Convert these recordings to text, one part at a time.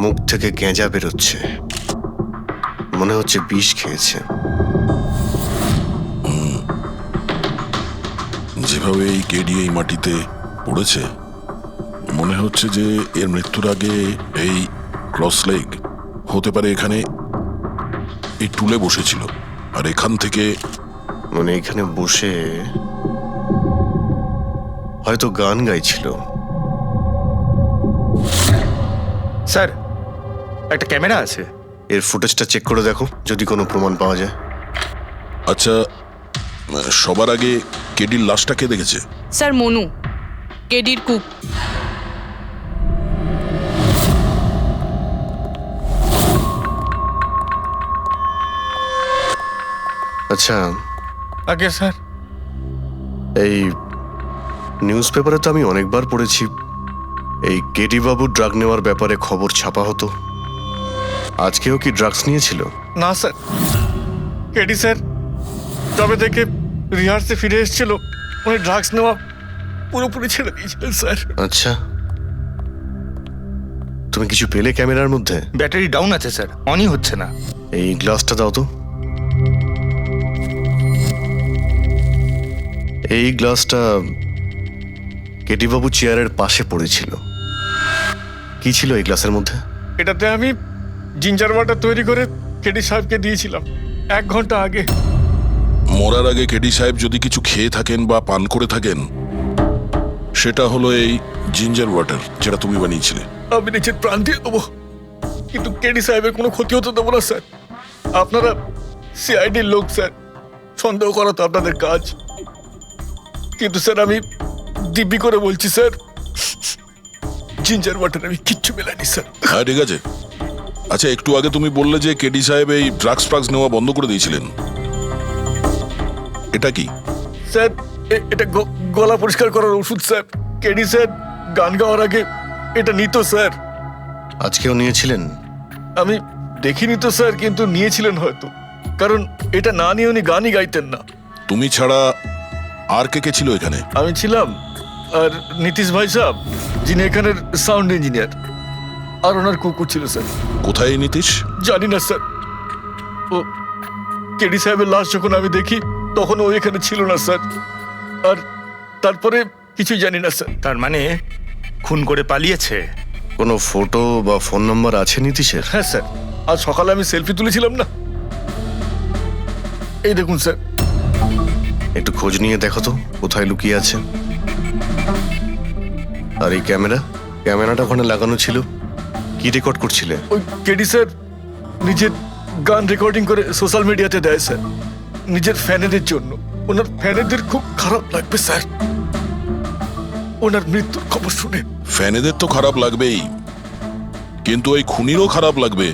মুখ থেকে গেঁজা বেরোচ্ছে, মনে হচ্ছে বিষ খেয়েছে। যেভাবে এই কেডি এই মাটিতে পড়েছে, মনে হচ্ছে যে এর মৃত্যুর আগে এই ক্রস লেগ হতে পারে এখানে এই টুলে বসেছিল, আর এখান থেকে মানে এখানে বসে হয়তো গান গাইছিল। স্যার, একটা ক্যামেরা আছে, এর ফুটেজটা চেক করে দেখো, যদি কোনো প্রমাণ পাওয়া যায়। আচ্ছা, সবার আগে কেডির লাশটা কে দেখেছে? স্যার, মনু, কেডির কুক। আচ্ছা, আগে স্যার। এই নিউজ পেপারে তো আমি অনেকবার পড়েছি এই কেডি বাবু ড্রাগ নেওয়ার ব্যাপারে খবর ছাপা হতো। আজকেও কি ড্রাগস নিয়েছিল? না স্যার, কেডি স্যার তবে থেকে রিহার্সে ফিরে এসেছিল, উনি ড্রাগস নেওয়া পুরোপুরি ছেড়ে দিয়েছিলেন স্যার। আচ্ছা, তুমি কিছু পেলে ক্যামেরার মধ্যে? ব্যাটারি ডাউন আছে স্যার, অনই হচ্ছে না। এই গ্লাসটা দাও তো। এই গ্লাসটা কেডি বাবু চেয়ারের পাশে পড়েছিল। কি ছিল এই গ্লাসের মধ্যে? এটাতে আমি জিঞ্জার ওয়াটার তৈরি করে কেডি সাহেবকে দিয়েছিলাম 1 ঘন্টা আগে। মরার আগে কেডি সাহেব যদি কিছু খেয়ে থাকেন বা পান করে থাকেন, সেটা হলো এই জিঞ্জার ওয়াটার, যেটা তুমি বানিয়েছিলে। আমি নিজের প্রাণ দিয়ে দেবো, কিন্তু কেডি সাহেবের কোনো ক্ষতি হতে দেবো না স্যার। আপনারা সিআইডির লোক স্যার, সন্দেহ করা তো আপনাদের কাজ, কিন্তু স্যার আমি দিব্যি করে বলছি স্যার, জিঞ্জার ওয়াটার আমি কিচ্ছু মেলাইনি স্যার। হ্যাঁ, ঠিক আছে। আচ্ছা, একটু আগে তুমি বললে যে কেডি সাহেব এই ড্রাগস ফ্রাগস নেওয়া বন্ধ করে দিয়েছিলেন, এটা কি? স্যার এটা গলা পরিষ্কার করার ওষুধ স্যার। কেডি স্যার গান গাওয়ার আগে এটা নিত স্যার। আজকেও নিয়েছিলেন? আমি দেখিনি তো স্যার, কিন্তু নিয়েছিলেন হয়তো, কারণ এটা না নিয়ে উনি গানই গাইতেন না। তুমি ছাড়া আর কে কে ছিল এখানে? আমি ছিলাম, আর নীতিশ ভাই সাহেব, যিনি এখানের সাউন্ড ইঞ্জিনিয়ার, আর ওনার কুকুর ছিল স্যার। কোথায় এই নীতিশ? জানি না স্যার, ও কেডি সাহেবের লাশ যখন আমি দেখি তখন ও এখানে ছিল না স্যার, আর তারপরে কিছুই জানি না স্যার। তার মানে খুন করে পালিয়েছে? কোনো ফটো বা ফোন নাম্বার আছে নীতিশের? হ্যাঁ স্যার, আজ সকালে আমি সেলফি তুলেছিলাম না, এই দেখুন স্যার। একটু খোঁজ নিয়ে দেখো তো কোথায় লুকিয়ে আছে। আর এই ক্যামেরাটা ওখানে লাগানো ছিল, কি রেকর্ড করছিলে? ওই কেডি স্যার নিজের গান রেকর্ডিং করে সোশ্যাল মিডিয়াতে দেয় স্যার, নিজের ফ্যানেদের জন্য। ওনার ফ্যানেদের খুব খারাপ লাগবে স্যার ওনার মৃত্যুর খবর শুনে। ফ্যানেদের তো খারাপ লাগবেই, কিন্তু ওই খুনিরও খারাপ লাগবে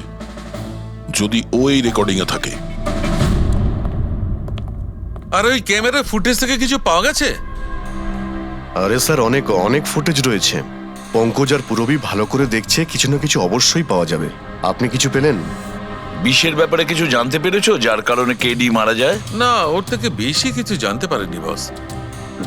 যদি ও এই রেকর্ডিং এ থাকে। আর ওই ক্যামেরার ফুটেজ থেকে কিছু পাওয়া গেছে? আরে স্যার, অনেক অনেক ফুটেজ রয়েছে। পঙ্কজ আর পুরবী ভালো করে দেখছে, কিছু না কিছু অবশ্যই পাওয়া যাবে। আপনি কিছু পেলেন? বিষের ব্যাপারে কিছু জানতে পেরেছো যার কারণে কেডি মারা যায়? না, ওর থেকে বেশি কিছু জানতে পারেনি বস।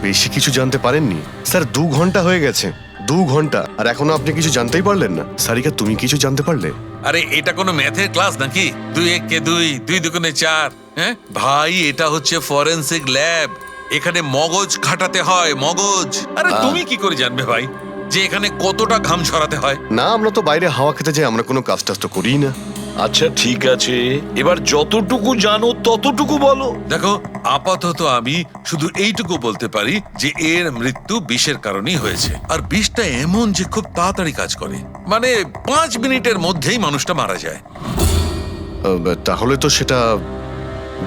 বেশি কিছু জানতে পারেননি স্যার? 2 ঘন্টা হয়ে গেছে, 2 ঘন্টা, আর এখনো আপনি কিছু জানতেই পারলেন না। সারিকা, তুমি কিছু জানতে পারলে? আরে এটা কোনো ম্যাথের ক্লাস নাকি? 2 × 1 = 2, 2 × 2 = 4। হ্যাঁ ভাই, এটা হচ্ছে ফরেনসিক ল্যাব, এখানে মগজ খাটাতে হয়, মগজ। আরে তুমি কি করে জানবে ভাই যে এখানে কতটা ঘাম ছড়াতে হয়? না, আমরা তো বাইরে হাওয়া খেতে যাই, আমরা কোনো কাজ টাজ তো করিই না। আচ্ছা ঠিক আছে, এবার যতটুকু জানো ততটুকু বলো। দেখো, আপাতত আমি শুধু এইটুকু বলতে পারি যে এর মৃত্যু বিষের কারণেই হয়েছে। আর বিষটা এমন যে খুব তাড়াতাড়ি কাজ করে, মানে 5 মিনিটের মধ্যেই মানুষটা মারা যায়। তাহলে তো সেটা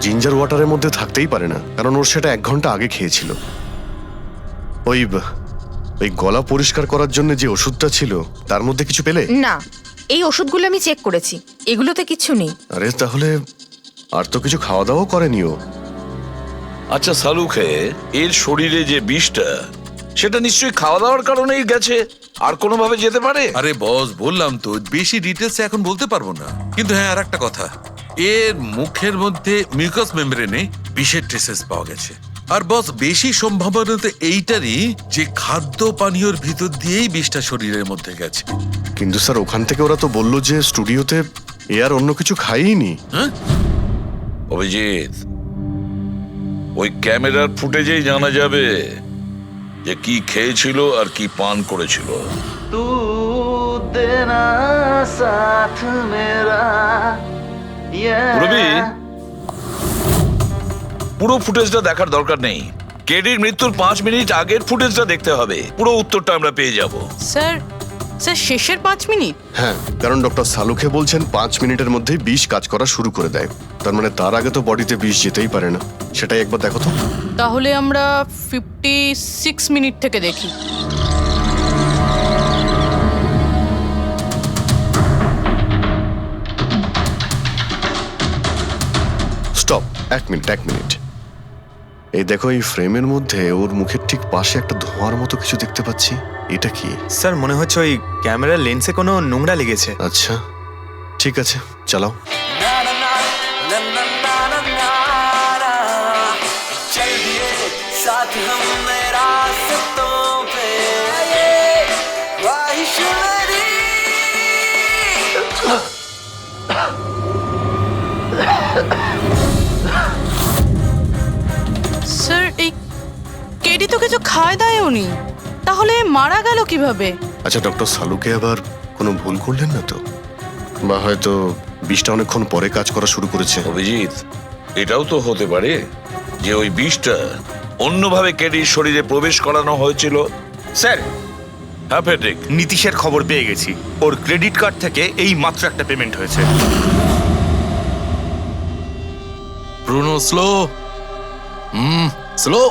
জিঞ্জার ওয়াটারের মধ্যে থাকতেই পারে না, কারণ ওর সেটা 1 ঘন্টা আগে খেয়েছিল। ওই গলা পরিষ্কার করার জন্য যে ওষুধটা ছিল তার মধ্যে কিছু পেলে? না, এই ওষুধগুলো আমি চেক করেছি, এগুলোতে কিছু নেই। আরে তাহলে আর তো কিছু খাওয়া দাওয়া করেনি ও। আচ্ছা সালুখে, এর শরীরে যে বিষটা, সেটা নিশ্চয়ই খাওয়া দাওয়ার কারণেই গেছে, আর কোনোভাবে যেতে পারে? আরে বস, বললাম তো বেশি ডিটেলস এখন বলতে পারবো না, কিন্তু হ্যাঁ আর একটা কথা, এর মুখের মধ্যে মিউকাস মেমব্রেনে বিষের ট্রেসেস পাওয়া গেছে। আর বস বেশি সম্ভাবনা তো এইটারই যে খাদ্য পানীয়র ভিতর দিয়েই বিষটা শরীরের মধ্যে গেছে। কিন্তু স্যার ওখান থেকে ওরা তো বললো যে স্টুডিওতে এ আর অন্য কিছু খাইনি। হ্যাঁ, অভিজিৎ, ওই ক্যামেরার ফুটেজেই জানা যাবে যে কি খেয়েছিল আর কি পান করেছিল। तू देना साथ मेरा রবি, পুরো ফুটেজটা দেখার দরকার নেই। কেডির মৃত্যুর 5 মিনিট আগের ফুটেজটা দেখতে হবে। পুরো উত্তরটা আমরা পেয়ে যাব। স্যার স্যার শেষের 5 মিনিট? হ্যাঁ, কারণ ডক্টর সালুখে বলছেন 5 মিনিটের মধ্যেই বিষ কাজ করা শুরু করে দেয়। তার মানে তার আগে তো বডিতে বিষ যেতেই পারে না। সেটাই একবার দেখো তো। তাহলে আমরা 56 মিনিট থেকে দেখি। Stop, 1 minute. এই দেখো, এই ফ্রেমের মধ্যে ওর মুখের ঠিক পাশে একটা ধোঁয়ার মতো কিছু দেখতে পাচ্ছি। এটা কি? স্যার মনে হচ্ছে ওই ক্যামেরার লেন্সে কোনো নোংরা লেগেছে। আচ্ছা, ঠিক আছে, চালাও। चल दिए साथ हम रास्तों पे ये ख्वाहिश मेरी স্যার এই কেডি তো কিছু খায় দায়ও নি, তাহলে মারা গেল কিভাবে? আচ্ছা, ডক্টর সালুকে আবার কোনো ভুল করলেন না তো? বা হয়তো বিষটা অনেকক্ষণ পরে কাজ করা শুরু করেছে। অভিজিৎ, এটাও তো হতে পারে যে ওই বিষটা অন্যভাবে কেডির শরীরে প্রবেশ করানো হয়েছিল। স্যার, হ্যাঁ ফেডরিক, নীতিশের খবর পেয়ে গেছি। ওর ক্রেডিট কার্ড থেকে এই মাত্র একটা পেমেন্ট হয়েছে। Bruno, slow. Slow.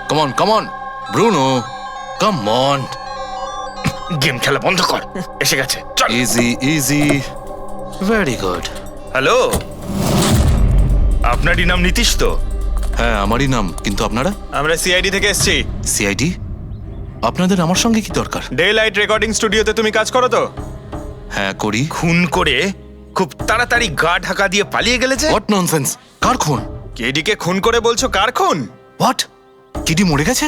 Come on. Bruno, come on. Game খেলা বন্ধ কর, এসে গেছে। চল। Easy. Very good. হ্যালো, আপনারই নাম নীতিশ তো? হ্যাঁ, আমারই নাম। কিন্তু আপনারা? আমরা সিআইডি থেকে এসেছি। সিআইডি? আপনাদের আমার সঙ্গে কি দরকার? ডে লাইট রেকর্ডিং স্টুডিওতে তুমি কাজ করো তো? হ্যাঁ, করি। খুন করে খুব তাড়াতাড়ি গা ঢাকা দিয়ে পালিয়ে গেলে যে? What nonsense! কার খুন? কেডিকে খুন করে বলছো কার খুন? হোয়াট? কিডি মরে গেছে?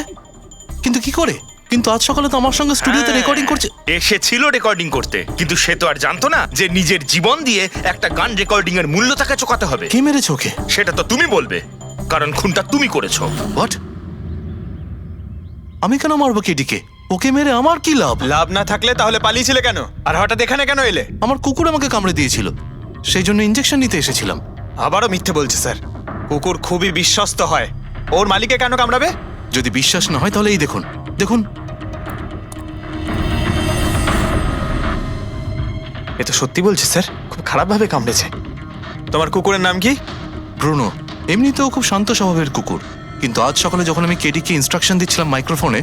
কিন্তু কি করে? কিন্তু আজ সকালে তো আমার সঙ্গে স্টুডিওতে হ্যাঁ, রেকর্ডিং করছে। এসেছিল রেকর্ডিং করতে, কিন্তু সে তো আর জানতো না যে নিজের জীবন দিয়ে একটা গান রেকর্ডিং এর মূল্য তাকে চোকাতে হবে। কে মেরেছে ওকে? সেটা তো তুমি বলবে, কারণ খুনটা তুমি করেছো। হোয়াট? আমি কেন মারবো কেডিকে? ওকে মেরে আমার কি লাভ? লাভ না থাকলে তাহলে পালিয়েছিলে কেন? আর হঠাৎ এখানে কেন এলে? আমার কুকুর আমাকে কামড়ে দিয়েছিল, সেই জন্য ইনজেকশন নিতে এসেছিলাম। আবারও মিথ্যে বলছে স্যার। কুকুর খুবই বিশ্বস্ত হয়। ওর মালিককে কেন কামড়াবে? যদি বিশ্বাস না হয় তাহলে এই দেখুন। এ তো সত্যি বলছে স্যার, খুব খারাপ ভাবে কামড়েছে। তোমার কুকুরের নাম কি? ব্রুনো। এমনিতেও খুব শান্ত স্বভাবের কুকুর, কিন্তু আজ সকালে যখন আমি কেডিকে ইনস্ট্রাকশন দিচ্ছিলাম মাইক্রোফোনে,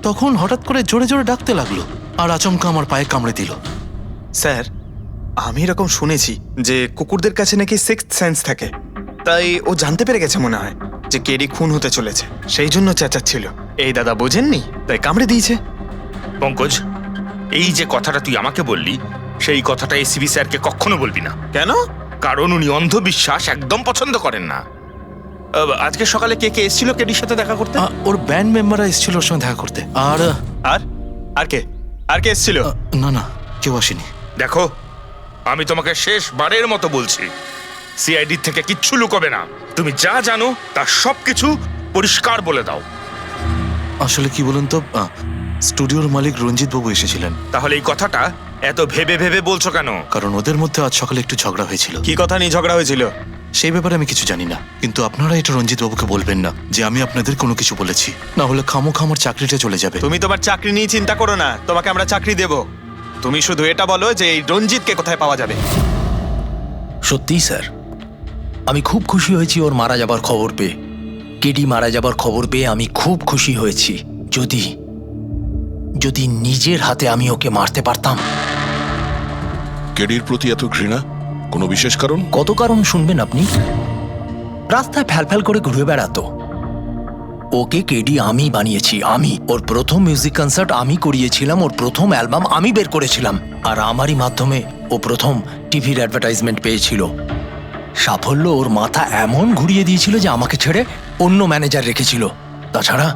তখন হঠাৎ করে জোরে জোরে ডাকতে লাগলো আর আচমকা আমার পায়ে কামড়ে দিল। স্যার, আমি এরকম শুনেছি যে কুকুরদের কাছে নাকি সিক্সথ সেন্স থাকে। তাই ও জানতে পেরে গেছে মনে হয় যে কেডি খুন হতে চলেছে, সেই জন্য চেঁচাচ্ছিল। এই দাদা বোঝেননি, তাই কামড়ে দিয়েছে। পঙ্কজ, এই যে কথাটা তুই আমাকে বললি, সেই কথাটা এসিবি স্যারকে কখনো বলবি না। কেন? কারণ উনি অন্ধবিশ্বাস একদম পছন্দ করেন না। আজকে সকালে কে কে এসেছিল কেডির সাথে দেখা করতে? ওর ব্যান্ড মেম্বাররা এসেছিল ওর সঙ্গে দেখা করতে। আর আর আর কে আর কে এসেছিল? না, কেউ আসেনি। দেখো, আমি তোমাকে শেষবারের মতো বলছি, সিআইডি থেকে কিচ্ছু লুকোবে না। তুমি যা জানো তার সবকিছু পরিষ্কার বলে দাও। আসলে কি বলুন তো, স্টুডিওর মালিক রঞ্জিত বাবু এসেছিলেন। তাহলে এই কথাটা এত ভেবে ভেবে বলছো কেন? কারণ ওদের মধ্যে আজ সকালে একটু ঝগড়া হয়েছিল। কি কথা নিয়ে ঝগড়া হয়েছিল? সেই ব্যাপারে আমি কিছু জানি না, কিন্তু আপনারা এটা রঞ্জিত বাবুকে বলবেন না যে আমি আপনাদের কোনো কিছু বলেছি, না হলে খামোখা আমার চাকরিটা চলে যাবে। তুমি তোমার চাকরি নিয়ে চিন্তা করো না, তোমাকে আমরা চাকরি দেব। তুমি শুধু এটা বলো যে এই রঞ্জিতকে কোথায় পাওয়া যাবে। সত্যিই স্যার, আমি খুব খুশি হয়েছি ওর মারা যাবার খবর পেয়ে। কেডি মারা যাবার খবর পেয়ে আমি খুব খুশি হয়েছি। যদি নিজের হাতে আমি ওকে মারতে পারতাম। কেডির প্রতি এত ঘৃণা, কোনো বিশেষ কারণ? কত কারণ শুনবেন আপনি? রাস্তায় ফ্যালফ্যাল করে ঘুরে বেড়াতো। ওকে কেডি আমি বানিয়েছি, আমি। ওর প্রথম মিউজিক কনসার্ট আমি করিয়েছিলাম, ওর প্রথম অ্যালবাম আমি বের করেছিলাম, আর আমারই মাধ্যমে ও প্রথম টিভির অ্যাডভার্টাইজমেন্ট পেয়েছিল। সাফল্য ওর মাথা এমন ঘুরিয়ে দিয়েছিল যে আমাকে ছেড়ে অন্য ম্যানেজার রেখেছিল। তাছাড়া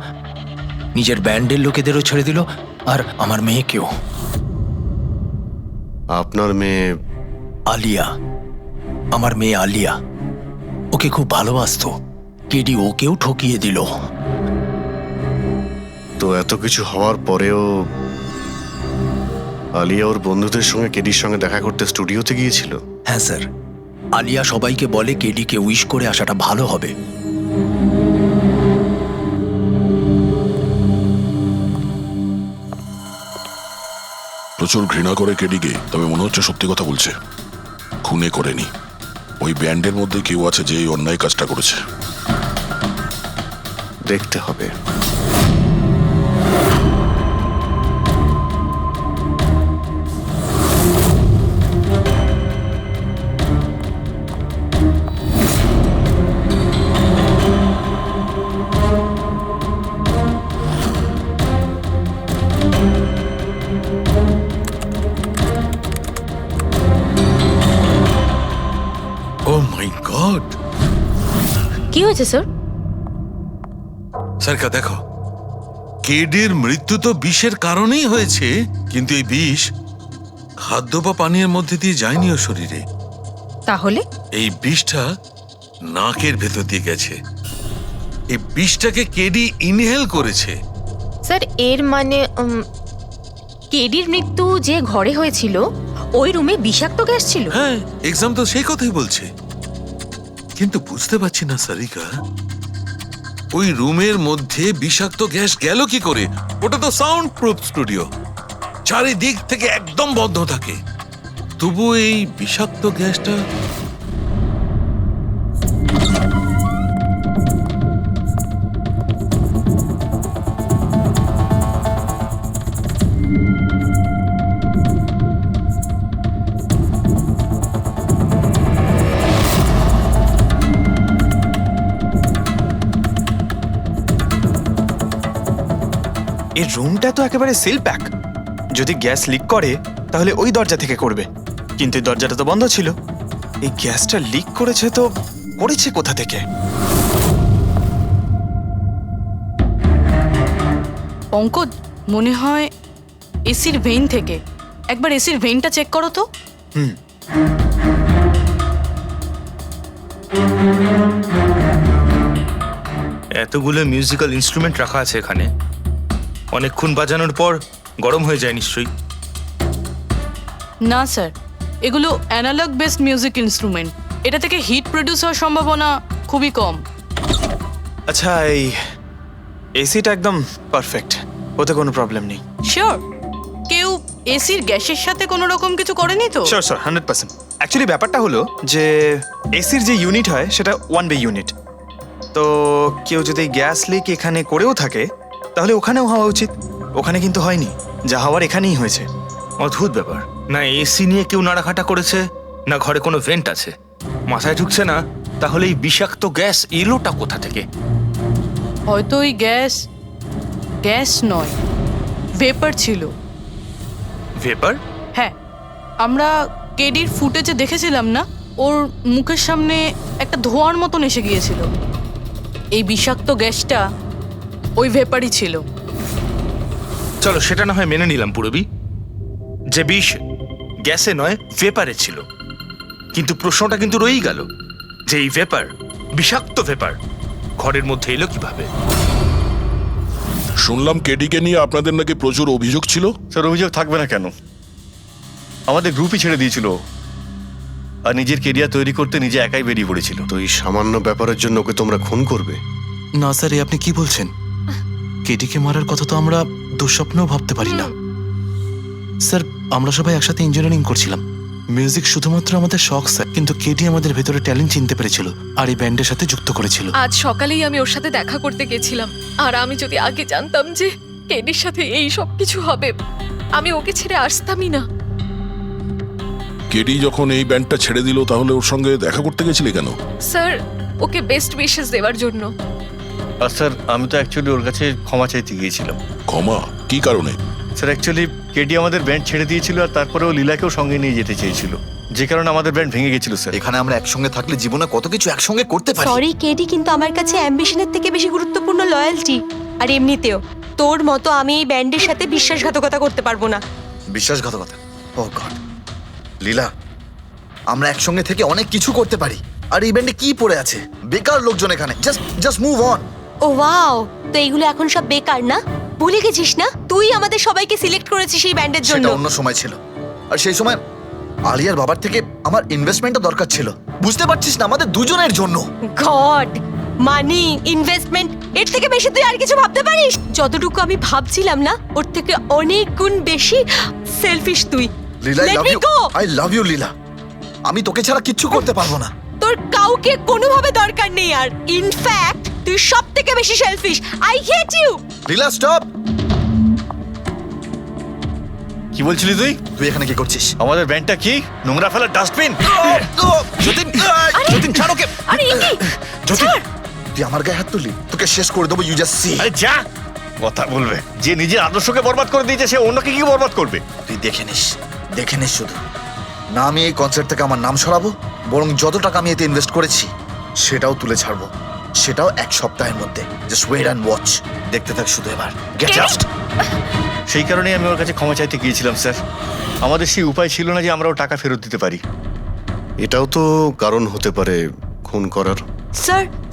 নিজের ব্যান্ডের লোকেদেরও ছেড়ে দিল, আর আমার মেয়েকেও। আপনার মেয়ে? আলিয়া, আমার মেয়ে আলিয়া। ওকে খুব ভালোবাসতো। কেডি ওকেও ঠকিয়ে দিল। তো এত কিছু হওয়ার পরেও আলিয়া ওর বন্ধুদের সঙ্গে কেডির সঙ্গে দেখা করতে স্টুডিওতে গিয়েছিল? হ্যাঁ স্যার, আলিয়া সবাইকে বলে কেডিকে উইশ করে আসাটা ভালো হবে। প্রচুর ঘৃণা করে কেডিকে, তবে মনে হচ্ছে সত্যি কথা বলছে। খুনে করেনি। ওই ব্যান্ডের মধ্যে কেউ আছে যে এই অন্যায় কাজটা করেছে। দেখতে হবে। ও মাই গড! কি হয়েছে স্যার? সারিকা দেখো, কেডির মৃত্যু তো বিষের কারণেই হয়েছে, কিন্তু এই বিষ খাদ্য বা পানীয়ের মধ্যে দিয়ে যায়নি ওর শরীরে। তাহলে এই বিষটা নাকের ভেতর দিয়ে গেছে। এই বিষটাকে কেডি ইনহেল করেছে। স্যার, এর মানে কেডির মৃত্যু যে ঘরে হয়েছিল ওই রুমে বিষাক্ত গ্যাস ছিল? হ্যাঁ, এক্সাম তো সেই কথাই বলছে। কিন্তু বুঝতে পারছি না সারিকা, ওই রুমের মধ্যে বিষাক্ত গ্যাস গেল কি করে? ওটা তো সাউন্ড প্রুফ স্টুডিও, চারিদিক থেকে একদম বন্ধ থাকে। তবু এই বিষাক্ত গ্যাসটা এই রুমটা তো একেবারে সিল প্যাক। যদি গ্যাস লিক করে তাহলে ওই দরজা থেকে করবে, কিন্তু এই দরজাটা তো বন্ধ ছিল। এই গ্যাসটা লিক করেছে তো করেছে কোথা থেকে? পঙ্কজ, মনে হয় এসির ভেইন থেকে। একবার এসির ভেইনটা চেক করো তো। এতগুলো মিউজিক্যাল ইনস্ট্রুমেন্ট রাখা আছে এখানে, অনেকক্ষণ বাজানোর পর গরম হয়ে যায় নিশ্চয়ই। না স্যার, এগুলো অ্যানালগ বেসড মিউজিক ইনস্ট্রুমেন্ট। এটা থেকে হিট প্রডিউস হওয়ার সম্ভাবনা খুবই কম। আচ্ছা, এই এসিটা একদম পারফেক্ট, ওতে কোনো প্রবলেম নেই? শিওর? কেউ এসির গ্যাসের সাথে কোনো রকম কিছু করেনি তো? Sure sir, 100%। অ্যাকচুয়ালি ব্যাপারটা হলো যে এসির যে ইউনিট হয় সেটা 1 বে ইউনিট। তো কেউ যদি গ্যাস লিক এখানে করেও থাকে তাহলে ওখানেও হওয়া উচিত। ওখানে কিন্তু হয়নি, যা হওয়ার এখানেই হয়েছে। অদ্ভুত ব্যাপার, না এসি নিয়ে কেউ নাড়াঘাটা করেছে, না ঘরে কোনো ভেন্ট আছে। মাথায় ঢুকছে না তাহলে এই বিষাক্ত গ্যাস এলোটা কোথা থেকে? হয়তো ওই গ্যাস নয়, ভেপার ছিল। ভেপার? হ্যাঁ, আমরা কেডির ফুটেজে দেখেছিলাম না, ওর মুখের সামনে একটা ধোঁয়ার মতন এসে গিয়েছিল। এই বিষাক্ত গ্যাসটা ওই ভেপারই ছিল। চলো সেটা না হয় মেনে নিলাম পুরবি, যে বিষ গ্যাসে নয় ভেপারে ছিল। কিন্তু প্রশ্নটা কিন্তু রয়েই গেল যে এই ভেপার, বিষাক্ত ভেপার ঘরের মধ্যে এলো কিভাবে? শুনলাম কেডিকে নিয়ে আপনাদের নাকি প্রচুর অভিযোগ ছিল। স্যার, অভিযোগ থাকবে না কেন? আমাদের গ্রুপই ছেড়ে দিয়েছিল, আর নিজের কেরিয়ার তৈরি করতে নিজে একাই বেরিয়ে পড়েছিল। তো এই সামান্য ব্যাপারের জন্য ওকে তোমরা খুন করবে? না স্যার, এ আপনি কি বলছেন? কেডিকে মারার কথা তো আমরা দুঃস্বপ্নেও ভাবতে পারি না। স্যার, আমরা সবাই একসাথে ইঞ্জিনিয়ারিং করছিলাম। মিউজিক শুধুমাত্র আমাদের শখ স্যার, কিন্তু কেডি আমাদের ভেতরে ট্যালেন্ট চিনতে পেরেছিল আর এই ব্যান্ডের সাথে যুক্ত করেছিল। আজ সকালেই আমি ওর সাথে দেখা করতে গেছিলাম, আর আমি যদি আগে জানতাম যে কেডির সাথে এই সব কিছু হবে, আমি ওকে ছেড়ে আসতামই না। কেডি যখন এই ব্যান্ডটা ছেড়ে দিল তাহলে ওর সঙ্গে দেখা করতে গেছিলে কেন? স্যার, ওকে বেস্ট উইশেস দেওয়ার জন্য। আর স্যার, আমি তো অ্যাকচুয়ালি ওর কাছে ক্ষমা চাইতে গিয়েছিলাম। ক্ষমা? কি কারণে? স্যার অ্যাকচুয়ালি কেডি আমাদের ব্যান্ড ছেড়ে দিয়েছিল আর তারপরে ও লীলাকেও সঙ্গে নিয়ে যেতে চেয়েছিল, যে কারণে আমাদের ব্যান্ড ভেঙে গেছিল স্যার। এখানে আমরা একসঙ্গে থাকলে জীবনে কত কিছু একসঙ্গে করতে পারি। সরি কেডি, কিন্তু আমার কাছে অ্যাম্বিশনের থেকে বেশি গুরুত্বপূর্ণ লয়্যালটি। আর এমনিতেও তোর মতো আমি এই ব্যান্ডের সাথে বিশ্বাসঘাতকতা করতে পারবো না। বিশ্বাসঘাতকতা? ও গড লীলা, আমরা একসঙ্গে থেকে অনেক কিছু করতে পারি। আর এই ব্যান্ডে কি পড়ে আছে? বেকার লোকজন এখানে। Just move on. Oh wow, তো এইগুলো এখন সব বেকার না? ভুলে গেছিস না তুই আমাদের সবাইকে সিলেক্ট করেছিস এই ব্যান্ডের জন্য? সেটা অন্য সময় ছিল। আর সেই সময় আলিয়ার বাবার থেকে আমার ইনভেস্টমেন্টও দরকার ছিল। বুঝতে পারছিস না, আমাদের দুজনের জন্য। গড, মানি, ইনভেস্টমেন্ট, এর থেকে বেশি তুই আর কিছু ভাবতে পারিস? যতটুকু আমি ভাবছিলাম না, ওর থেকে অনেক গুণ বেশি সেলফিশ তুই। Leela, Let me go! I love you Leela. আমি তোকে ছাড়া কিচ্ছু করতে পারবো না। তোর কাউকে কোনোভাবে দরকার নেই আর। ইনফ্যাক্ট তুই সব থেকে বেশি selfish. I hate you. Leela stop. কি বলছিলি তুই? তুই এখানে কি করছিস? আমাদের ব্যান্ডটা কি নোংরা ফেলার ডাস্টবিন? যতীন, যতীন ছাড়ো কে। আরে এ কি? যতীন, তুই আমার গায়ে হাত তুললি, তোকে শেষ করে দেবো। You just see. আরে যা, কথা বলবে। যে নিজের আদর্শকে বরবাদ করে দিয়েছে সে অন্যকে কি বরবাদ করবে? তুই দেখে নিস শুধু। না আমি এই কনসার্ট থেকে আমার নাম সরাবো, বরং যত টাকা আমি এতে ইনভেস্ট করেছি সেটাও তুলে ছাড়বো। সেটাও 1 সপ্তাহের মধ্যে। Just wait and watch. দেখতে থাক শুধু এবার। Get just. সেই কারণেই আমি ওর কাছে ক্ষমা চাইতে গিয়েছিলাম স্যার। আমাদের সেই উপায় ছিল না যে আমরা ওর টাকা ফেরত দিতে পারি। এটাও তো কারণ হতে পারে খুন করার।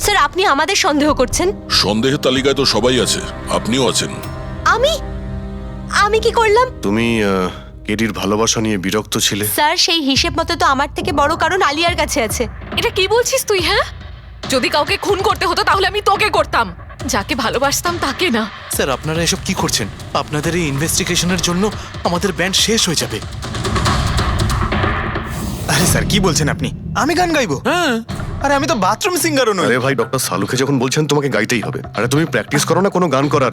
স্যার আপনি আমাদের সন্দেহ করছেন? সন্দেহের তালিকায় তো সবাই আছে, আপনিও আছেন। আমি কি করলাম? তুমি কেডির ভালোবাসা নিয়ে বিরক্ত ছিলে। স্যার সেই হিসেব মতো তো আমার থেকে বড় কারণ আলিয়ার কাছে আছে। এটা কি বলছিস তুই? হ্যাঁ, যদি কাউকে খুন করতে হতো তাহলে আমি তোকে করতাম, যাকে ভালোবাসতাম তাকে না। স্যার আপনারা এসব কি করছেন? আপনাদের এই ইনভেস্টিগেশনের জন্য আমাদের ব্যান্ড শেষ হয়ে যাবে। আরে স্যার কি বলছেন আপনি? আমি গান গাইবো? হ্যাঁ, আরে আমি তো বাথরুম সিঙ্গারও নই। আরে ভাই, ডক্টর সালুকে যখন বলছেন তোমাকে গাইতেই হবে। আরে তুমি প্র্যাকটিস করো না কোনো গান করার?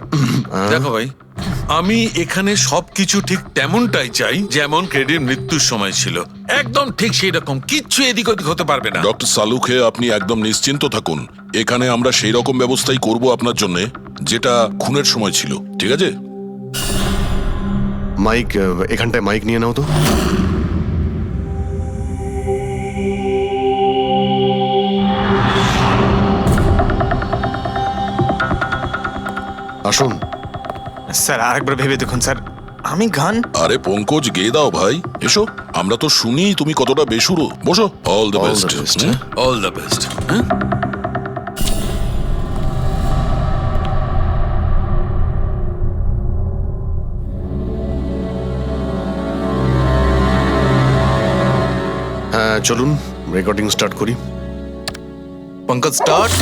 দেখো ভাই, আমি এখানে সবকিছু ঠিক তেমনটাই চাই যেমন ক্রেডির মৃত্যুর সময় ছিল। একদম ঠিক সেই রকম, কিচ্ছু এদিক ওদিক হতে পারবে না। ডক্টর সালুখে আপনি একদম নিশ্চিন্ত থাকুন। এখানে আমরা সেই রকম ব্যবস্থাই করব আপনার জন্য যেটা খুনের সময় ছিল, ঠিক আছে? মাইক, এখানটায় মাইক নিয়ে নাও তো। আসুন স্যার আরেকবার ভেবে দেখুন স্যার, আমি গান। আরে পঙ্কজ, গেয়ে দাও ভাই, এসো। আমরা তো শুনি তুমি কতটা বেসুরো। বসো। All the All the best. best. All the best. হ্যাঁ চলুন রেকর্ডিং স্টার্ট করি। Pankaj start.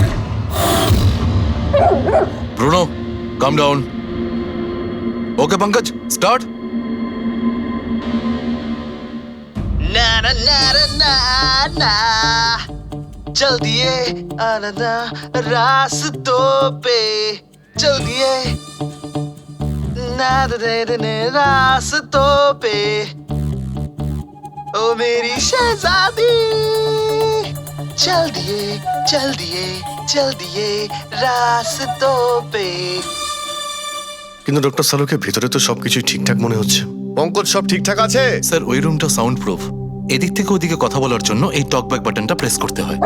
Bruno come down. Okay Pankaj start. ना ना ना ना ना चल दिए आनंदा रास्तों पे चल दिए ना दे दे रास्तों पे ओ मेरी शहजादी चल दिए चल दिए चल दिए रास्तों पे। কিন্তু ডক্টর সালুকে ভিতরে তো সবকিছু ঠিকঠাক মনে হচ্ছে। পঙ্কজ, সব ঠিকঠাক আছে? স্যার ওই রুমটা সাউন্ড প্রুফ। এদিক থেকে ওদিকে কথা বলার জন্য এই টক ব্যাক বাটনটা প্রেস করতে হয়।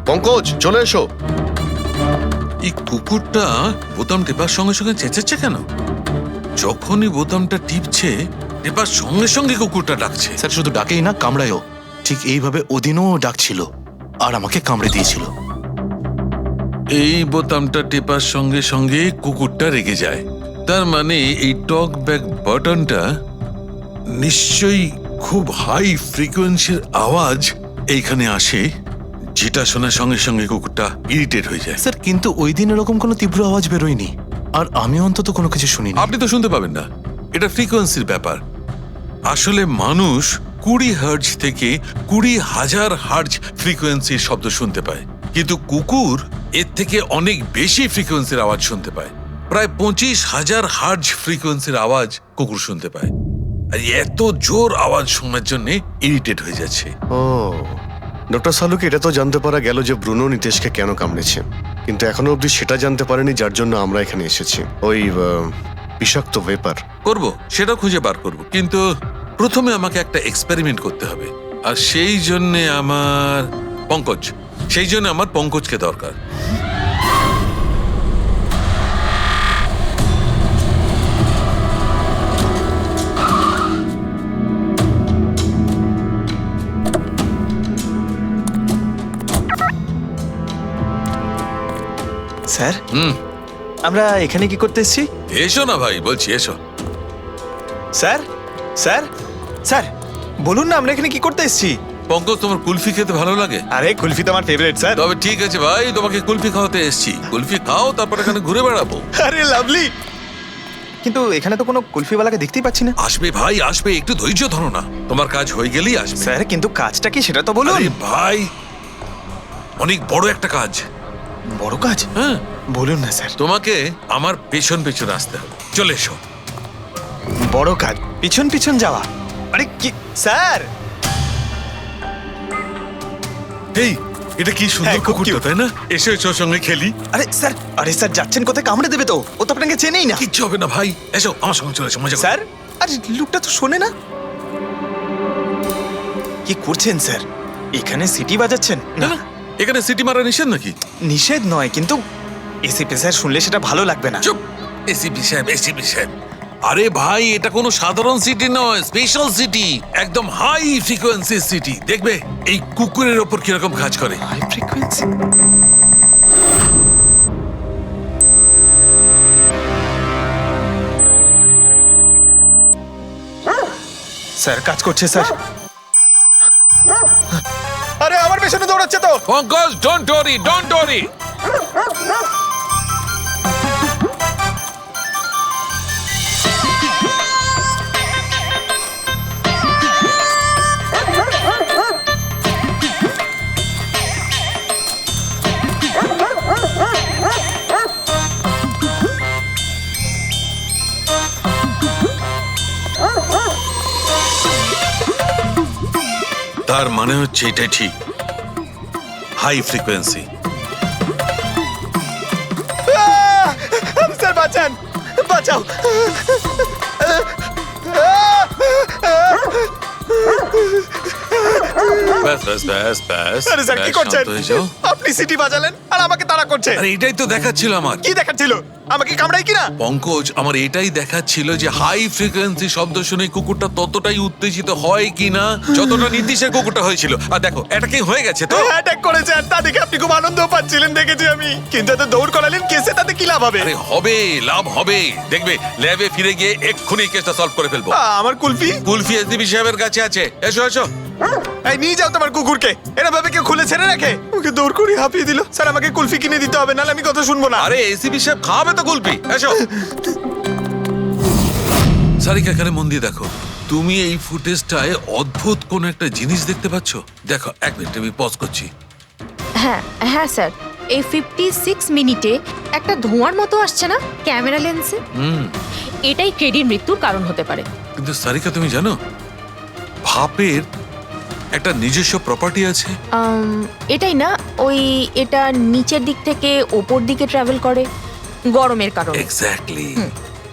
পঙ্কজ চলে এসো। এই কুকুরটা বোতাম টেপার সঙ্গে সঙ্গে চেঁচাচ্ছে কেন? যখনই বোতামটা টিপছে টেপার সঙ্গে সঙ্গে কুকুরটা ডাকছে। স্যার শুধু ডাকেই না, কামড়ায়ও। ঠিক এইভাবে ওদিনও ডাকছিল আর আমাকে কামড়ে দিয়েছিল। এই বোতামটা টেপার সঙ্গে সঙ্গে কুকুরটা রেগে যায়। তার মানে এই টক ব্যাক বাটনটা নিশ্চয়ই খুব হাই ফ্রিকোয়েন্সির আওয়াজ এইখানে আসে, যেটা শোনার সঙ্গে সঙ্গে কুকুরটা ইরিটেট হয়ে যায়। স্যার কিন্তু ওই দিন এরকম কোনো তীব্র আওয়াজ বেরোয়নি, আর আমি অন্তত কোনো কিছু শুনিনি। আপনি তো শুনতে পাবেন না, এটা ফ্রিকোয়েন্সির ব্যাপার। আসলে মানুষ 20 হার্জ থেকে 20,000 হার্জ ফ্রিকোয়েন্সির শব্দ শুনতে পায়, কিন্তু কুকুর এর থেকে অনেক বেশি ফ্রিকোয়েন্সির আওয়াজ শুনতে পায়। প্রায় 25,000 হার্জ ফ্রিকোয়েন্সির আওয়াজ কুকুর শুনতে পায়। আর এত জোর আওয়াজ শোনার জন্য ইরিটেট হয়ে যাচ্ছে। ও ডক্টর সালুকে এটা তো জানতে পারা গেল যে ব্রুনো নিতেশকে কেন কামড়েছে, কিন্তু এখনো অবধি সেটা জানতে পারেনি যার জন্য আমরা এখানে এসেছি, ওই বিষাক্ত ভেপার। করব, সেটা খুঁজে বার করব, কিন্তু প্রথমে আমাকে একটা এক্সপেরিমেন্ট করতে হবে, আর সেই জন্য আমার পঙ্কজকে দরকার। স্যার, আমরা এখানে কি করতে এসেছি? এসো না ভাই, বলছি এসো। স্যার স্যার স্যার বলুন না আমরা এখানে কি করতে এসেছি? পঙ্কজ, তোমার কুলফি খেতে ভালো লাগে? আরে কুলফি তো আমার ফেভারিট স্যার। তবে ঠিক আছে ভাই, তোমাকে কুলফি খাওয়াতে এসেছি। কুলফি খাও, তারপর এখানে ঘুরে বেড়াবো। আরে লাভলি, কিন্তু এখানে তো কোনো কুলফিওয়ালাকে দেখতেই পাচ্ছি না। আসবে ভাই, আসবে, একটু ধৈর্য ধরো না, তোমার কাজ হয়ে গেলেই আসবে। স্যার কিন্তু কাজটা কি সেটা তো বলুন। আরে ভাই, অনেক বড় একটা কাজ। বড় কাজ? হ্যাঁ, বলুন না স্যার। তোমাকে আমার পেছন পেছন আসতে হবে, চলে এসো। বড় কাজ, পিছন পিছন যাওয়া? আরে কি স্যার! এই, এটা কি সুন্দর কুকুরটা, তাই না? এসো এসো, সঙ্গে খেলি। আরে স্যার যাচ্ছেন কোথায়? কামড়ে দেবে তো, ও তো আপনাকে চেনেই না। কিচ্ছু হবে না ভাই, এসো আমার সঙ্গে, চলে এসো, মজা করো। স্যার, আরে লোকটা তো শোনে না। কি করছেন স্যার? এখানে সিটি বাজাচ্ছেন? না, এখানে সিটি মারা নিষেধ নাকি? নিষেধ নয়, কিন্তু এসিপি স্যার শুনলে সেটা ভালো লাগবে না। চুপ, এসিপি সাহেব, এসিপি সাহেব। আরে ভাই, এটা কোনো সাধারণ সিটি নয়, স্পেশাল সিটি, একদম হাই ফ্রিকোয়েন্সি সিটি। দেখবে এই কুকুরের ওপর কিরকম কাজ করে। High frequency? স্যার কাজ করছে স্যার। আরে আমার পেছনে দৌড়াচ্ছে তো। Pankaj, don't worry, don't worry. তার মানে হচ্ছে এটাই ঠিক, হাই ফ্রিকোয়েন্সি। স্যার বাঁচান, বাঁচাও। ব্যাস ব্যাস ব্যাস ব্যাস। আরে স্যার কি ব্যাস, করছেন? শান্ত হয়ে যাও। আপনি সিটি বাজালেন আর আমাকে তাড়া করছে। আরে এটাই তো দেখাচ্ছিল আমার। কি দেখাচ্ছিল? আমাকে কামড়াই কিনা? পঙ্কজ, আমার এটাই দেখাচ্ছিল যে হাই ফ্রিকোয়েন্সি শব্দ শুনে কুকুরটা ততটাই উত্তেজিত হয় কিনা যতটা নির্দিষ্ট কুকুরটা হয়েছিল। আর দেখো, এটা কি হয়ে গেছে তো? অ্যাটাক করেছে, আর তা দেখে আপনি খুব আনন্দ পাচ্ছিলেন দেখেছি আমি। কিন্তু এত দৌড় করালেন, কেসে তাতে কি লাভ হবে? আরে হবে, লাভ হবে। দেখবে ল্যাবে ফিরে গিয়ে এক্ষুনি কেসটা সলভ করে ফেলবো। আমার কুলফি? কুলফি এসডিপি সাহেবের কাছে আছে, এসো এসো। এই নিয়ে যাও তোমার কুকুরকে। এরা ভাবে কেউ খুলে ছেড়ে রাখে? ওকে দৌড় করে হাঁপিয়ে দিল। স্যার আমাকে কুলফি কিনে দিতে হবে, নাহলে আমি কথা শুনবো না। আরে এসিপি সাহেব খাওয়াবে তো কুলফি, এসো। সারিকা, এখানে মন দিয়ে দেখো, তুমি এই ফুটেজটায় অদ্ভুত কোন একটা জিনিস দেখতে পাচ্ছ? দেখো, এক মিনিট, আমি পজ করছি। হ্যাঁ হ্যাঁ স্যার, এই 56 মিনিটে একটা ধোঁয়ার মতো আসছে না ক্যামেরা লেন্সে? এটাই কেডির মৃত্যুর কারণ হতে পারে। কিন্তু সারিকা, তুমি জানো ভাপের একটা নিজস্ব প্রপার্টি আছে? এটাই না, ওই এটা নিচের দিক থেকে ওপর দিকে ট্রাভেল করে গরমের কারণে। এক্স্যাক্টলি।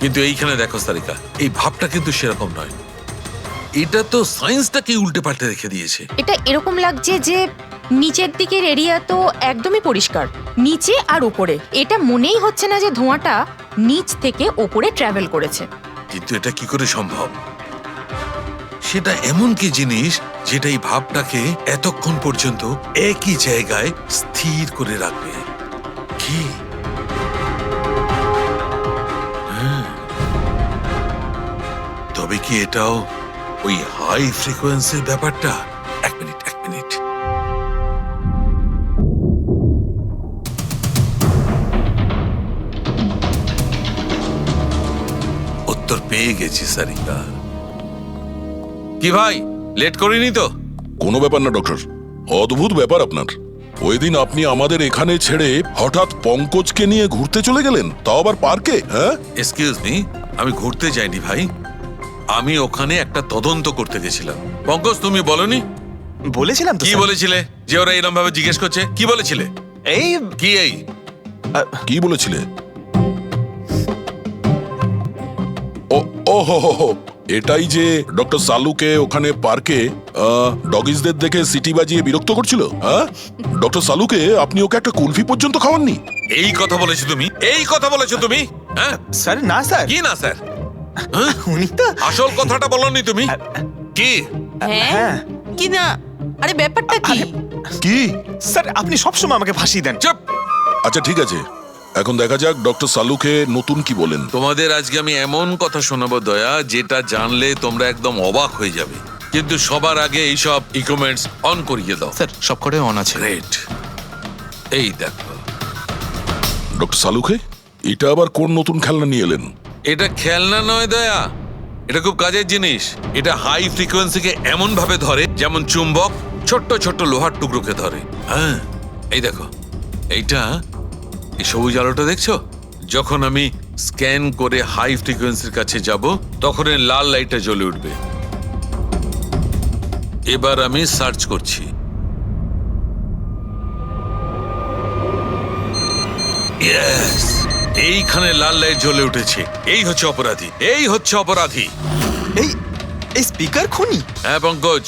কিন্তু এইখানে দেখো সারিকা, এই ভাবটা কিন্তু সেরকম নয়। এটা তো সায়েন্সটাকে উল্টে পাল্টে রেখে দিয়েছে। এটা এরকম লাগছে যে নিচের দিকের এরিয়া তো একদমই পরিষ্কার, নিচে আর উপরে এটা মনেই হচ্ছে না যে ধোঁয়াটা নিচ থেকে ওপরে ট্রাভেল করেছে। কিন্তু এটা কি করে সম্ভব? সেটা এমন কি জিনিস যেটা এই ভাবটাকে এতক্ষণ পর্যন্ত একই জায়গায় স্থির করে রাখবে? কি? তবে কি এটাও ওই হাই ফ্রিকোয়েন্সির ব্যাপারটা? এক মিনিট, এক মিনিট। উত্তর পেয়ে গেছি সারিকা। কি ভাই, লেট করিনি তো? কোনো ব্যাপার না ডক্টর, অদ্ভুত ব্যাপার আপনার। ওই দিন আপনি আমাদের এখানে ছেড়ে হঠাৎ পঙ্কজকে নিয়ে ঘুরতে চলে গেলেন, তাও আবার পার্কে। হ্যাঁ, এক্সকিউজ মি, আমি ঘুরতে যাইনি ভাই, আমি ওখানে একটা তদন্ত করতে গেছিলাম। পঙ্কজ, তুমি বলনি বলেছিলাম তো কি স্যার। বলেছিলে যে ওরা এরকম ভাবে জিজ্ঞেস করছে? কি বলেছিলে? এই কি এই? কি বলেছিলে? ও হো হো হো, এটাই যে ডক্টর সালুকে ওখানে পার্কে ডগিসদের দেখে সিটি বাজিয়ে বিরক্ত করছিল। হ্যাঁ, ডক্টর সালুকে আপনি ওকে একটা কুলফি পর্যন্ত খাওয়াননি? এই কথা বলেছো তুমি? এই কথা বলেছো তুমি? হ্যাঁ স্যার না স্যার, কি না স্যার? উনি তো আসল কথাটা বলনি তুমি। কি? হ্যাঁ কি না? আরে ব্যাপারটা কি? কি? স্যার আপনি সবসময় আমাকে ফাঁসিয়ে দেন। চুপ! আচ্ছা ঠিক আছে, এখন দেখা যাক ডক্টর সালুকে নতুন কি বলেন। তোমাদের আজকে আমি এমন কথা শোনাবো দয়া, যেটা জানলে তোমরা একদম অবাক হয়ে যাবে। কিন্তু সবার আগে এইসব ইকুইপমেন্টস অন করিয়ে দাও। স্যার সব কটাই অন আছে। গ্রেট। এই দেখো, ডক্টর সালুকে এটা আবার কোন নতুন খেলনা নিয়ে এলেন? এটা খেলনা নয় দয়া, এটা খুব কাজের জিনিস। এটা হাই ফ্রিকোয়েন্সিকে এমন ভাবে ধরে যেমন চুম্বক ছোট্ট ছোট্ট লোহার টুকরোকে ধরে। হ্যাঁ, এই দেখো, এইটা, এই সবুজ আলোটা দেখছো? যখন আমি স্ক্যান করে হাই ফ্রিকোয়েন্সির কাছে যাব, তখন এই লাল লাইটটা জ্বলে উঠবে। এবার আমি সার্চ করছি। ইয়েস, এইখানে লাল লাইট জ্বলে উঠেছে। এই হচ্ছে অপরাধী, এই হচ্ছে অপরাধী। এই এই স্পিকার খুনি? হ্যাঁ পঙ্কজ,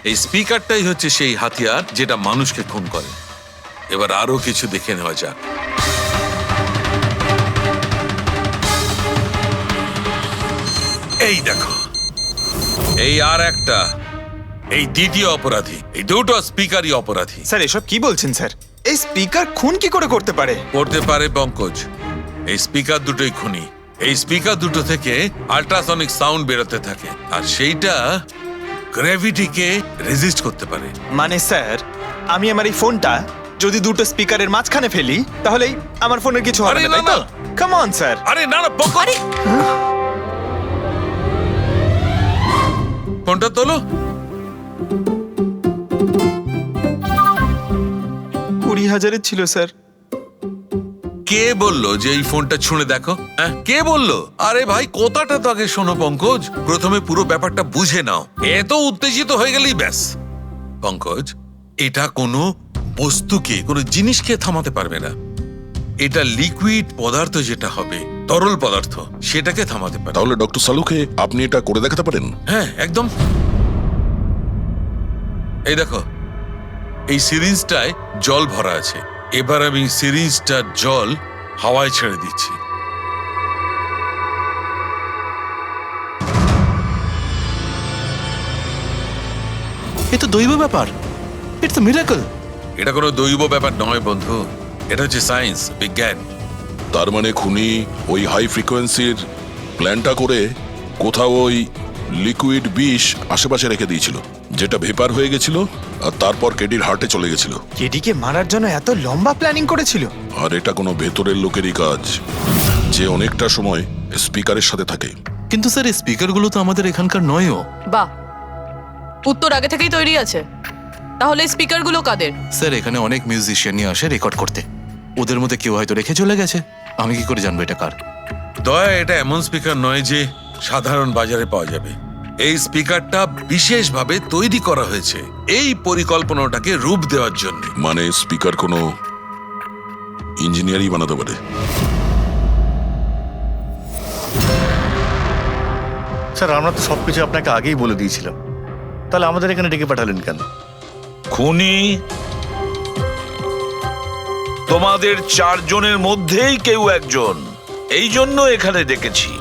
এই স্পিকারটাই হচ্ছে সেই হাতিয়ার যেটা মানুষকে খুন করে। এবার আরো কিছু দেখে নেওয়া যাক। এই দেখো, এই আর একটা, এই দ্বিতীয় অপরাধী। এই দুটো স্পিকারই অপরাধী। স্যার এসব কি বলছেন স্যার? এই স্পিকার খুন কি করে করতে পারে? করতে পারে পঙ্কজ, এই স্পিকার দুটোই খুনি। এই স্পিকার দুটো থেকে আল্ট্রাসনিক সাউন্ড বেরোতে থাকে, আর সেইটা গ্র্যাভিটিকে রেজিস্ট করতে পারে। মানে স্যার, আমি আমার এই ফোনটা যদি দুটো স্পিকারের মাঝখানে ফেলি, তাহলেই আমার ফোনের কিছু হবে আরে না, তাই না, তো? Come on sir. আরে না না পঙ্কজ, ফোনটা তোলো। 20,000-এর ছিল স্যার। কে বললো যে এই ফোনটা ছুঁড়ে দেখো? হ্যাঁ, কে বললো? আরে ভাই, কথাটা তো আগে শোনো পঙ্কজ, প্রথমে পুরো ব্যাপারটা বুঝে নাও। এত উত্তেজিত হয়ে গেলেই ব্যাস। পঙ্কজ, এটা কোনো বস্তুকে, কোনো জিনিসকে থামাতে পারবে না। এটা লিকুইড পদার্থ, যেটা হবে তরল পদার্থ, সেটাকে থামাতে পারে। তাহলে ডক্টর সালুকে আপনি এটা করে দেখাতে পারেন? হ্যাঁ একদম। এই দেখো, এই সিরিঞ্জটায় জল ভরা আছে। এবার আমি সিরিঞ্জটার জল হাওয়ায় ছেড়ে দিচ্ছি। এ তো দৈব ব্যাপার, ইটস আ মিরাকল। এটা কোনো দৈব ব্যাপার নয় বন্ধু, এটা হচ্ছে সায়েন্স, বিজ্ঞান। তার মানে খুনি ওই হাই ফ্রিকোয়েন্সির প্ল্যানটা করে কোথাও ওই লিকুইড বিষ আশেপাশে রেখে দিয়েছিল, যেটা ভেপার হয়ে গেছিল, আর তারপর কেডির হার্টে চলে গেছিল। কেডিকে মারার জন্য এত লম্বা প্ল্যানিং করেছিল? আর এটা কোনো ভেতরের লোকেরই কাজ, যে অনেকটা সময় স্পিকারের সাথে থাকে। কিন্তু স্যার এই স্পিকারগুলো তো আমাদের এখানকার নয়ও। বাহ, উত্তর আগে থেকেই তৈরি আছে। তাহলে স্পিকারগুলো কাদের? স্যার এখানে অনেক মিউজিশিয়ানই আসে রেকর্ড করতে, ওদের মধ্যে কেউ হয়তো রেখে চলে গেছে। আমি কি করে জানবো এটা কার? দয়া, এটা এমন স্পিকার নয় যে সাধারণ বাজারে পাওয়া যাবে। এই স্পিকারটা বিশেষভাবে তৈরি করা হয়েছে এই পরিকল্পনাটাকে রূপ দেওয়ার জন্য। মানে স্পিকার কোনো ইঞ্জিনিয়ারই বানাতে পারে? স্যার, আমরা তো সবকিছু আপনাকে আগেই বলে দিয়েছিলাম, তাহলে আমাদের এখানে ডেকে পাঠালেন কেন? খুনি তোমাদের চারজনের মধ্যেই কেউ একজন, এই জন্য এখানে ডেকেছি।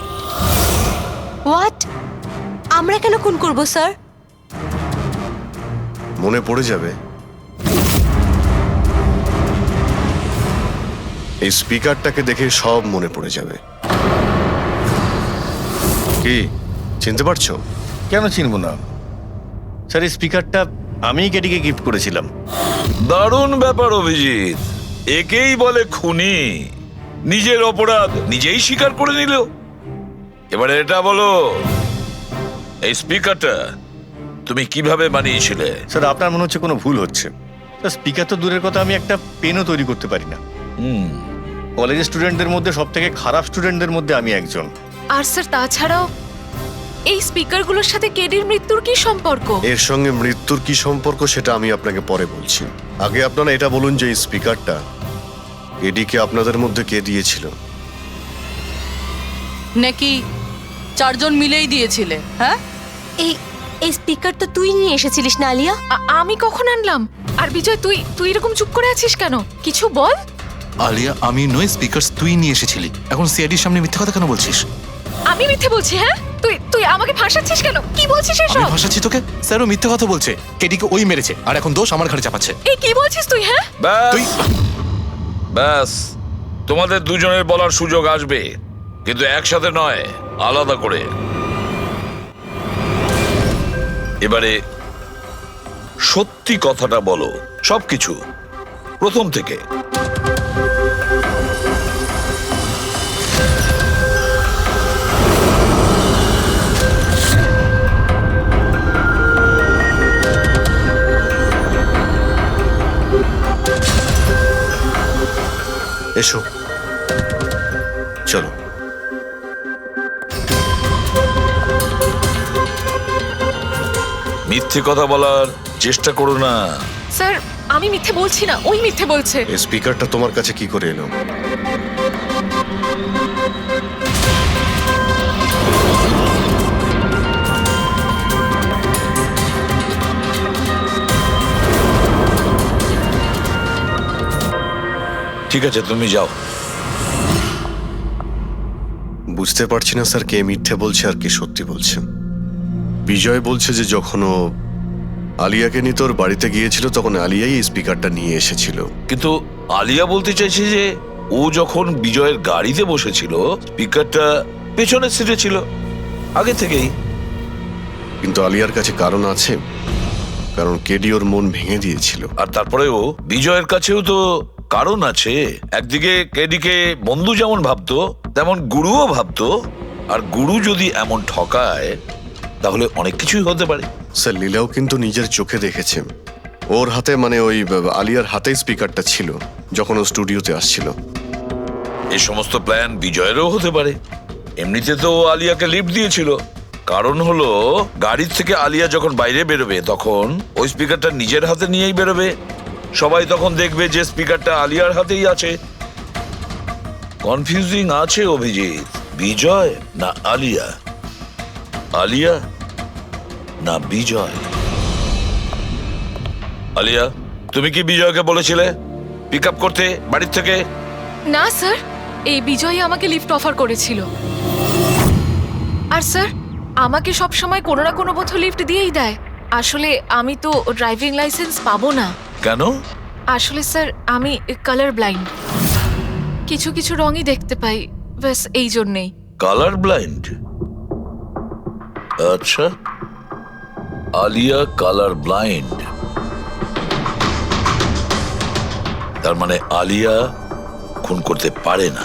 হোয়াট? আমরা কেন খুন করব স্যার? মনে পড়ে যাবে, এই স্পিকারটাকে দেখে সব মনে পড়ে যাবে। কি চিনতে পারছো? কেন চিনব না স্যার, এই স্পিকারটা আমিই কেডিকে গিফট করেছিলাম। দারুণ ব্যাপার অভিজিৎ, একেই বলে খুনি। নিজের অপরাধ নিজেই স্বীকার করে নিল। এবারে এটা বলো, এই স্পিকারটা তুমি কিভাবে বানিয়েছিলে? স্যার, আপনার মনে হচ্ছে কোনো ভুল হচ্ছে। স্যার, স্পিকার তো দূরের কথা, আমি একটা পেনও তৈরি করতে পারি না। কলেজের স্টুডেন্টদের মধ্যে সব থেকে খারাপ স্টুডেন্টদের মধ্যে আমি একজন। আর স্যার তাছাড়াও এই স্পিকারগুলোর সাথে কেডির মৃত্যুর কি সম্পর্ক? এর সঙ্গে মৃত্যুর কি সম্পর্ক সেটা আমি আপনাকে পরে বলছি। আগে আপনারা এটা বলুন যে এই স্পিকারটা এডিকে আপনাদের মধ্যে কে দিয়েছিল? নাকি চারজন মিলেই দিয়েছিলে? হ্যাঁ, এই এই স্পিকার তো তুই নিয়ে এসেছিলিস না আলিয়া? আমি কখন আনলাম? আর বিজয়, তুই এরকম চুপ করে আছিস কেন? কিছু বল। আলিয়া, আমি নই, স্পিকার তুই নিয়ে এসেছিলি। এখন সিআইডির সামনে মিথ্যে কথা কেন বলছিস? আমি মিথ্যে বলছি? হ্যাঁ, তুই আমাকে ফাঁসাচ্ছিস কেন? কি বলছিস আমি এসব? ভাসাচ্ছি তোকে? স্যারও মিথ্যে কথা বলছে। কেডিকে ওই মেরেছে আর এখন দোষ আমার ঘাড়ে চাপাচ্ছে। এই কি বলছিস তুই? হ্যাঁ, তুই ব্যাস, তোমাদের দুজনের বলার সুযোগ আসবে, কিন্তু একসাথে নয়, আলাদা করে। এবারে সত্যি কথাটা বলো, সবকিছু প্রথম থেকে। এসো, চলো। মিথ্যে কথা বলার চেষ্টা করো না। স্যার, আমি মিথ্যে বলছি না, ওই মিথ্যে বলছে। এই স্পিকারটা তোমার কাছে কি করে এলো? ঠিক আছে, তুমি যাও। বুঝতে পারছি না স্যার, কে মিথ্যে বলছে আর কে সত্যি বলছে। বিজয় বলছে যে যখন ও আলিয়াকে নিয়ে তোর বাড়িতে গিয়েছিল তখন আলিয়াই এই স্পিকারটা নিয়ে এসেছিল। কিন্তু আলিয়া বলতে চাইছে যে ও যখন বিজয়ের গাড়িতে বসেছিল স্পিকারটা পেছনের সিটে ছিল আগে থেকেই। কিন্তু আলিয়ার কাছে কারণ আছে, কারণ কেডি ওর মন ভেঙে দিয়েছিল। আর তারপরেও বিজয়ের কাছেও তো কারণ আছে। একদিকে কেডিকে বন্ধু যেমন ভাবতো তেমন গুরুও ভাবতো, আর গুরু যদি এমন ঠকায় তাহলে অনেক কিছুই হতে পারে। স্যার, লীলাও কিন্তু নিজের চোখে দেখেছে ওর হাতে, মানে ওই আলিয়ার হাতে স্পিকারটা ছিল যখন ও স্টুডিওতে আসছিল। এই সমস্ত প্ল্যান বিজয়েরও হতে পারে। এমনিতে তো ও আলিয়াকে লিফট দিয়েছিল, কারণ হলো গাড়ির থেকে আলিয়া যখন বাইরে বেরোবে তখন ওই স্পিকারটা নিজের হাতে নিয়েই বেরোবে। সবাই তখন দেখবে যে স্পিকারটা আলিয়ার হাতেই আছে। কনফিউজিং আছে অভিজিৎ। বিজয় না আলিয়া, আলিয়া না বিজয়। আলিয়া, তুমি কি বিজয়কে বলেছিলে পিক আপ করতে বাড়ির থেকে? না স্যার, এই বিজয় আমাকে লিফট অফার করেছিল। আর স্যার, আমাকে সব সময় কোনো না কোনো বোধ লিফট দিয়েই দেয়। আসলে আমি তো ড্রাইভিং লাইসেন্স পাবো না। কেন? আসলে স্যার, আমি কালার ব্লাইন্ড, কিছু কিছু রঙই দেখতে পাই, ব্যাস এই জন্যেই। Colour blind? আচ্ছা, আলিয়া কালার ব্লাইন্ড। তার মানে আলিয়া খুন করতে পারে না।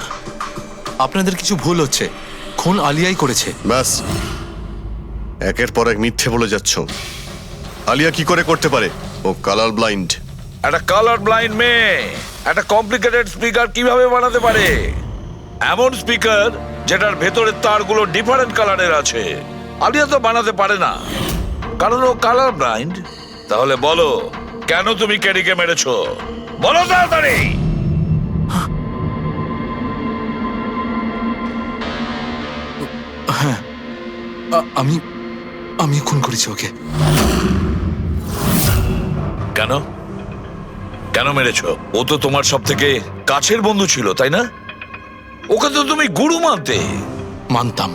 আপনাদের কিছু ভুল হচ্ছে, খুন আলিয়াই করেছে। ব্যাস, একের পর এক মিথ্যে বলে যাচ্ছ। আলিয়া কি করে করতে পারে? ও কালার ব্লাইন্ড। একটা কালার ব্লাইন্ড মেয়ে একটা কমপ্লিকেটেড স্পিকার কিভাবে বানাতে পারে? এমন স্পিকার যেটার ভেতরের তারগুলো ডিফারেন্ট কালারের আছে। আলিয়া তো বানাতে পারে না, কারণ ও কালার ব্লাইন্ড। তাহলে বলো, কেন তুমি কেডিকে মেরেছো? বলো তাড়াতাড়ি। হ্যাঁ, আমি খুন করেছি ওকে। কেন কেন মেরেছো? ও তো তোমার সব থেকে কাছের বন্ধু ছিল, তাই না? ওকে তো তুমি গুরু মানতে। মানতাম,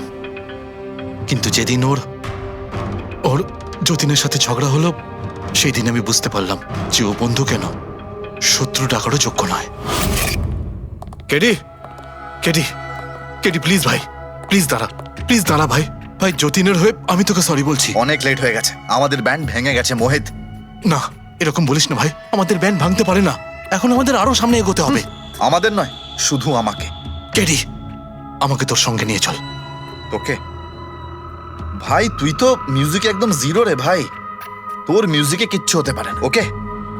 কিন্তু যেদিন ওর যতীনের সাথে ঝগড়া হলো সেই দিন আমি বুঝতে পারলাম যে ও বন্ধু কেন শত্রু ডাকারও যোগ্য নয়। কেডি, কেডি, কেডি, প্লিজ ভাই, প্লিজ দাঁড়া ভাই। ভাই, যতীনের হয়ে আমি তোকে সরি বলছি। অনেক লেট হয়ে গেছে, আমাদের ব্যান্ড ভেঙে গেছে মোহিত। না, এরকম বলিস না ভাই, আমাদের ব্যান্ড ভাঙতে পারে না। এখন আমাদের আরো সামনে এগোতে হবে। আমাদের নয়, শুধু আমাকে। কেডি, আমাকে তোর সঙ্গে নিয়ে চল। তোকে? ভাই, তুই তো মিউজিকে একদম জিরো রে ভাই। তোর মিউজিকে কিচ্ছু হতে পারে না। ওকে,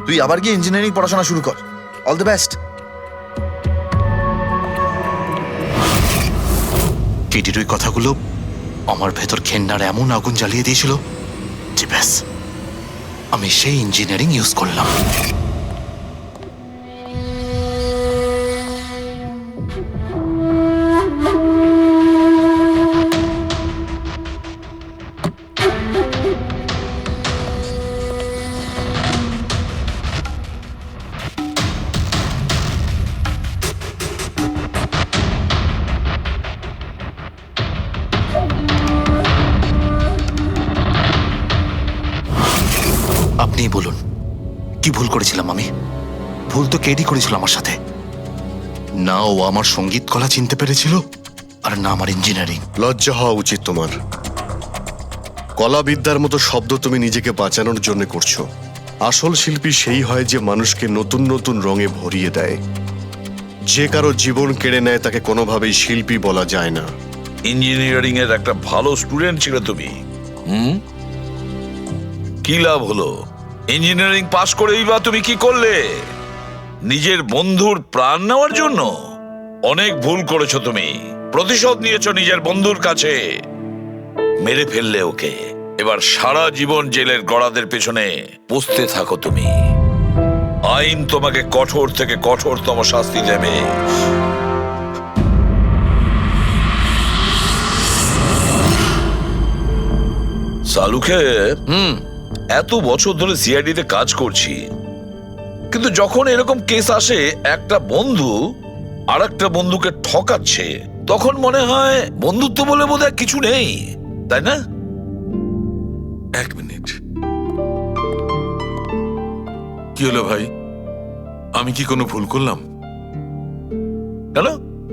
তুই আবার গিয়ে ইঞ্জিনিয়ারিং পড়াশোনা শুরু কর। All the best. কেডির ওই কথাগুলো আমার ভেতর ঘেন্নার এমন আগুন জ্বালিয়ে দিয়েছিল যে ব্যাস আমি সেই ইঞ্জিনিয়ারিং ইউজ করলাম। আপনিই বলুন কি ভুল করেছিলাম আমি? ভুল তো কেডি করেছিল আমার সাথে। না ও আমার সঙ্গীত কলা চিনতে পেরেছিল, আর না আমার ইঞ্জিনিয়ারিং। লজ্জা হওয়া উচিত তোমার। কলাবিদ্যার মতো শব্দ তুমি নিজেকে বাঁচানোর জন্য করছো। আসল শিল্পী সেই হয় যে মানুষকে নতুন নতুন রঙে ভরিয়ে দেয়। যে কারো জীবন কেড়ে নেয় তাকে কোনোভাবেই শিল্পী বলা যায় না। ইঞ্জিনিয়ারিং এর একটা ভালো স্টুডেন্ট ছিল তুমি। কি লাভ হলো? ইঞ্জিনিয়ারিং পাশ করেই বা তুমি কি করলে? নিজের বন্ধুর প্রাণ নেওয়ার জন্য? অনেক ভুল করেছো তুমি। প্রতিশোধ নিয়েছো নিজের বন্ধুর কাছে, মেরে ফেললে ওকে। এবার সারা জীবন জেলের গড়াদের পেছনে পুষতে থাকো তুমি। আইন তোমাকে কঠোর থেকে কঠোরতম শাস্তি দেবে। সালুকে এত বছর ধরে সিআইডি তে কাজ করছি, কিন্তু যখন এরকম কেস আসে একটা বন্ধু আর একটা বন্ধুকে ঠকাচ্ছে, তখন মনে হয় বন্ধুত্ব বলে বোধহয় কিছু নেই, তাই না? এক মিনিট, কি হলো ভাই? আমি কি কোনো ভুল করলাম? কেন?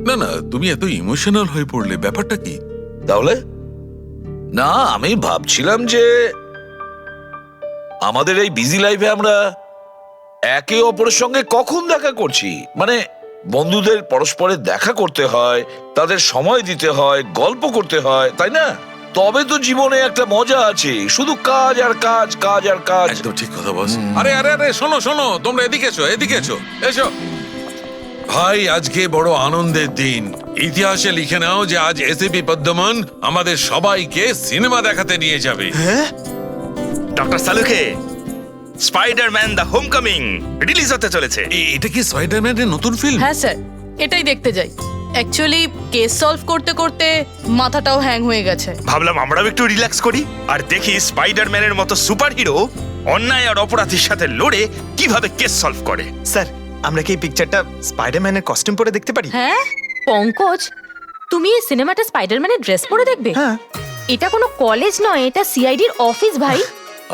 না না, তুমি এত ইমোশনাল হয়ে পড়লে, ব্যাপারটা কি? তাহলে না, আমি ভাবছিলাম যে আমাদের এই বিজি লাইফে আমরা একে অপরের সঙ্গে কখন দেখা করছি। মানে বন্ধুদের পরস্পরের দেখা করতে হয়, তাদের সময় দিতে হয়, গল্প করতে হয়, তাই না? তবে তো জীবনে একটা মজা আছে। শুধু কাজ আর কাজ, কাজ আর কাজ। একদম ঠিক কথা বস। আরে আরে আরে, শোনো শোনো, তোমরা এদিকে এসো, এদিকে এসো, এসো। ভাই, আজকে বড় আনন্দের দিন। ইতিহাসে লিখে নাও যে আজ এসিপি পদ্মমন আমাদের সবাইকে সিনেমা দেখাতে নিয়ে যাবে। ডক্টর সালুকে, স্পাইডারম্যান দ্য হোমকামিং রিলিজ হতে চলেছে। এটা কি স্পাইডারম্যানের নতুন ফিল্ম? হ্যাঁ স্যার, এটাই দেখতে যাই। অ্যাকচুয়ালি কেস সলভ করতে করতে মাথাটাও হ্যাং হয়ে গেছে। ভাবলাম আমরাও একটু রিল্যাক্স করি আর দেখি স্পাইডারম্যানের মতো সুপারহিরো অন্যায় আর অপরাধীর সাথে লড়ে কিভাবে কেস সলভ করে। স্যার, আমরা কি এই পিকচারটা স্পাইডারম্যানের কস্টিউম পরে দেখতে পারি? হ্যাঁ পঙ্কজ, তুমি এই সিনেমাটা স্পাইডারম্যানের ড্রেস পরে দেখবে? হ্যাঁ। এটা কোনো কলেজ নয়, এটা সিআইডির অফিস ভাই।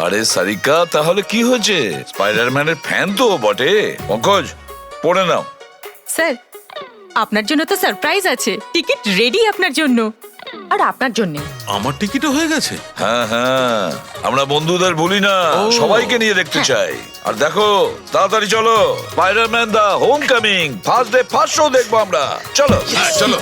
আরে সারিকা, তাহলে কি হয়েছে? স্পাইডারম্যানের ফ্যান তো বটে। পঙ্কজ, পড়ে নাও। স্যার, আপনার জন্য তো সারপ্রাইজ আছে। টিকিট রেডি আপনার জন্য আর আপনার জন্য। আমার টিকিটও হয়ে গেছে? হ্যাঁ হ্যাঁ, আমরা বন্ধুদের ভুলি না, সবাইকে নিয়ে দেখতে চাই। আর দেখো, তাড়াতাড়ি চলো, Spiderman the Homecoming first day first show দেখবো আমরা। চলো চলো।